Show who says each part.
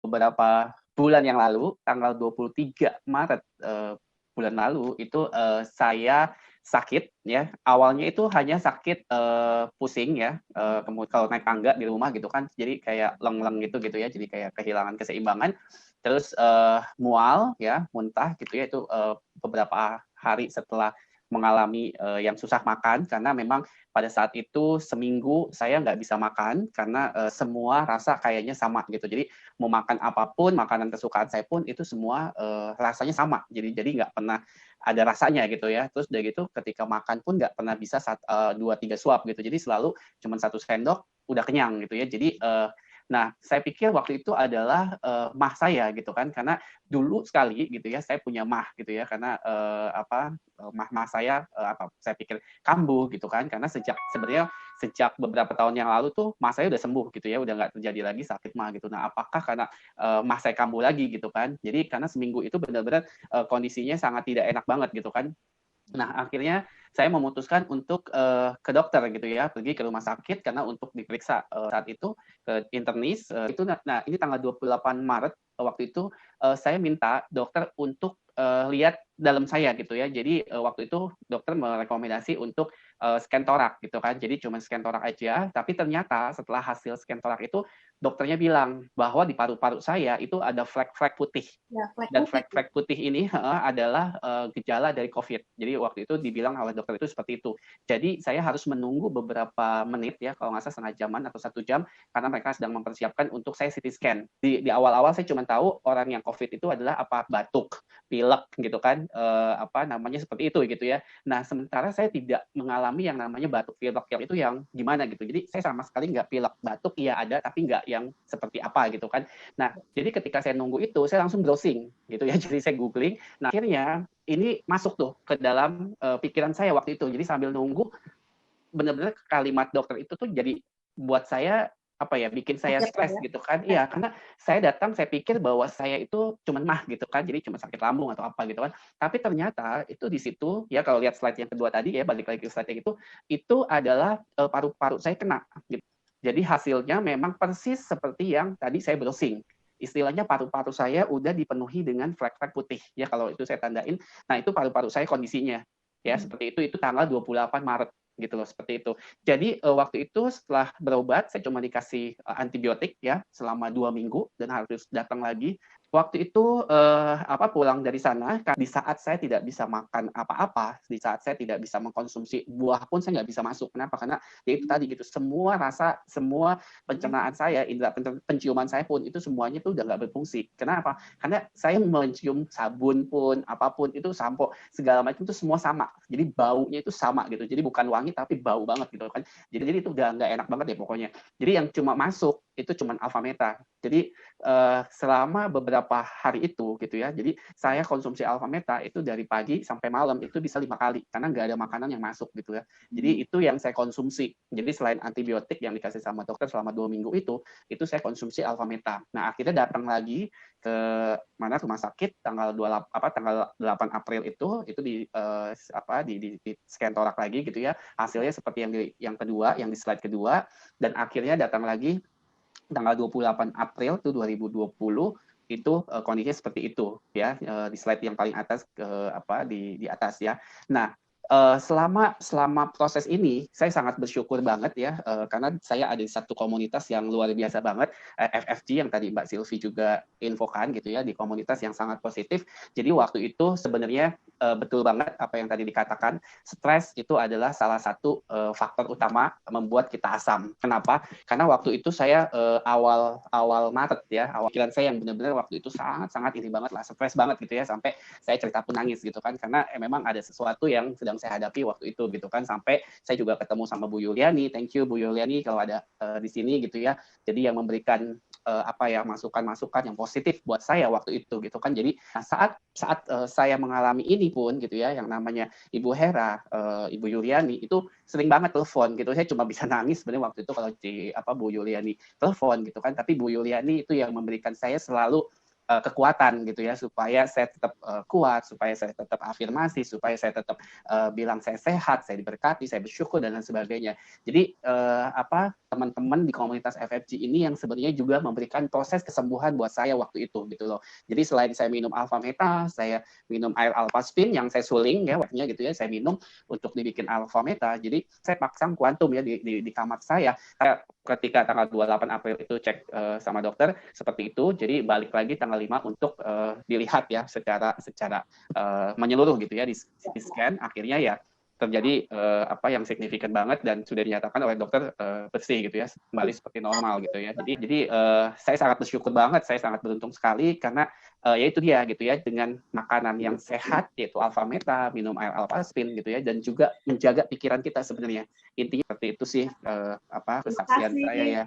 Speaker 1: beberapa bulan yang lalu, tanggal 23 Maret bulan lalu itu saya sakit ya. Awalnya itu hanya sakit pusing ya, kemudian kalau naik tangga di rumah gitu kan, jadi kayak leng-leng gitu ya, jadi kayak kehilangan keseimbangan. Terus mual ya, muntah gitu ya, itu beberapa hari setelah mengalami yang susah makan, karena memang pada saat itu seminggu saya nggak bisa makan karena semua rasa kayaknya sama gitu. Jadi mau makan apapun, makanan kesukaan saya pun itu semua rasanya sama. Jadi nggak pernah ada rasanya gitu ya. Terus udah gitu ketika makan pun nggak pernah bisa 2-3 suap gitu. Jadi selalu cuma 1 sendok udah kenyang gitu ya. Jadi nah, saya pikir waktu itu adalah mah saya gitu kan, karena dulu sekali gitu ya saya punya mah gitu ya, karena mah saya saya pikir kambuh gitu kan, karena sebenarnya sejak beberapa tahun yang lalu tuh mah saya udah sembuh gitu ya, udah nggak terjadi lagi sakit mah gitu. Nah, apakah karena mah saya kambuh lagi gitu kan? Jadi karena seminggu itu benar-benar kondisinya sangat tidak enak banget gitu kan. Nah, akhirnya saya memutuskan untuk ke dokter gitu ya, pergi ke rumah sakit karena untuk diperiksa saat itu ke internis. Itu nah ini tanggal 28 Maret waktu itu saya minta dokter untuk lihat dalam saya gitu ya. Jadi waktu itu dokter merekomendasi untuk scan torak gitu kan. Jadi cuma scan torak aja, tapi ternyata setelah hasil scan torak itu dokternya bilang bahwa di paru-paru saya itu ada flek-flek putih.
Speaker 2: Ya, flek
Speaker 1: Dan
Speaker 2: putih.
Speaker 1: flek-flek putih ini adalah gejala dari COVID. Jadi waktu itu dibilang oleh dokter itu seperti itu. Jadi saya harus menunggu beberapa menit ya, kalau nggak salah setengah jaman atau 1 jam, karena mereka sedang mempersiapkan untuk saya CT scan. Di awal-awal saya cuma tahu orang yang COVID itu adalah apa batuk, pilek gitu kan, apa namanya seperti itu gitu ya. Nah sementara saya tidak mengalami yang namanya batuk pilek yang itu yang gimana gitu. Jadi saya sama sekali nggak pilek, batuk iya ada tapi nggak yang seperti apa gitu kan. Nah jadi ketika saya nunggu itu saya langsung browsing gitu ya. Jadi saya googling. Nah akhirnya ini masuk tuh ke dalam pikiran saya waktu itu. Jadi sambil nunggu benar-benar kalimat dokter itu tuh jadi buat saya apa ya bikin saya
Speaker 2: Kaget lah
Speaker 1: stres
Speaker 2: ya.
Speaker 1: gitu kan. Iya, karena saya datang saya pikir bahwa saya itu cuma mah gitu kan. Jadi cuma sakit lambung atau apa gitu kan. Tapi ternyata itu di situ ya kalau lihat slide yang kedua tadi ya balik lagi ke slide yang itu adalah paru-paru saya kena gitu. Jadi hasilnya memang persis seperti yang tadi saya browsing. Istilahnya paru-paru saya udah dipenuhi dengan flek-flek putih ya kalau itu saya tandain. Nah, itu paru-paru saya kondisinya. Ya, seperti itu tanggal 28 Maret gitu loh, seperti itu. Jadi waktu itu setelah berobat saya cuma dikasih antibiotik ya selama 2 minggu dan harus datang lagi. Waktu itu pulang dari sana di saat saya tidak bisa makan apa-apa, di saat saya tidak bisa mengkonsumsi buah pun saya nggak bisa masuk. Kenapa? Karena ya itu tadi gitu, semua rasa, semua pencernaan saya, indera penciuman saya pun itu semuanya tuh udah nggak berfungsi. Kenapa? Karena saya mencium sabun pun, apapun itu sampo segala macam itu semua sama. Jadi baunya itu sama gitu. Jadi bukan wangi tapi bau banget gitu kan. Jadi itu udah nggak enak banget ya pokoknya. Jadi yang cuma masuk itu cuma alpha meta. Jadi selama beberapa hari itu gitu ya. Jadi saya konsumsi alpha meta itu dari pagi sampai malam itu bisa 5 kali karena nggak ada makanan yang masuk gitu ya. Jadi itu yang saya konsumsi. Jadi selain antibiotik yang dikasih sama dokter selama 2 minggu itu saya konsumsi alpha meta. Nah akhirnya datang lagi ke mana rumah sakit tanggal 8 April itu di di scan torak lagi gitu ya. Hasilnya seperti yang kedua, yang di slide kedua, dan akhirnya datang lagi tanggal 28 April itu 2020 itu kondisinya seperti itu ya, di slide yang paling atas di atas ya. Nah, selama proses ini saya sangat bersyukur banget ya, karena saya ada di satu komunitas yang luar biasa banget, FFG yang tadi Mbak Silvi juga infokan gitu ya, di komunitas yang sangat positif. Jadi waktu itu sebenarnya betul banget apa yang tadi dikatakan, stres itu adalah salah satu faktor utama membuat kita asam. Kenapa? Karena waktu itu saya awal Maret ya, awal pikiran saya yang benar-benar waktu itu sangat ini banget lah, stres banget gitu ya, sampai saya cerita pun nangis gitu kan, karena memang ada sesuatu yang sedang saya hadapi waktu itu gitu kan, sampai saya juga ketemu sama Bu Yuliani. Thank you Bu Yuliani kalau ada di sini gitu ya. Jadi yang memberikan masukan-masukan yang positif buat saya waktu itu gitu kan. Jadi saat saya mengalami ini pun gitu ya, yang namanya Ibu Hera, Ibu Yuliani itu sering banget telepon gitu. Saya cuma bisa nangis sebenarnya waktu itu kalau Bu Yuliani telepon gitu kan. Tapi Bu Yuliani itu yang memberikan saya selalu kekuatan gitu ya, supaya saya tetap kuat, supaya saya tetap afirmasi, supaya saya tetap bilang saya sehat, saya diberkati, saya bersyukur dan lain sebagainya. Jadi teman-teman di komunitas FFG ini yang sebenarnya juga memberikan proses kesembuhan buat saya waktu itu gitu loh. Jadi selain saya minum alpha meta, saya minum air alpha spin yang saya suling ya waktunya gitu ya, saya minum untuk dibikin alpha meta. Jadi saya pasang kuantum ya di kamar saya. Ketika tanggal 28 April itu cek sama dokter seperti itu. Jadi balik lagi tanggal 5 untuk dilihat ya secara menyeluruh gitu ya di scan. Akhirnya ya terjadi yang signifikan banget dan sudah dinyatakan oleh dokter bersih gitu ya, kembali seperti normal gitu ya. Jadi saya sangat bersyukur banget, saya sangat beruntung sekali karena ya itu dia gitu ya, dengan makanan yang sehat yaitu alpha meta, minum air alpha spin gitu ya, dan juga menjaga pikiran kita sebenarnya. Intinya seperti itu sih kesaksian saya ya.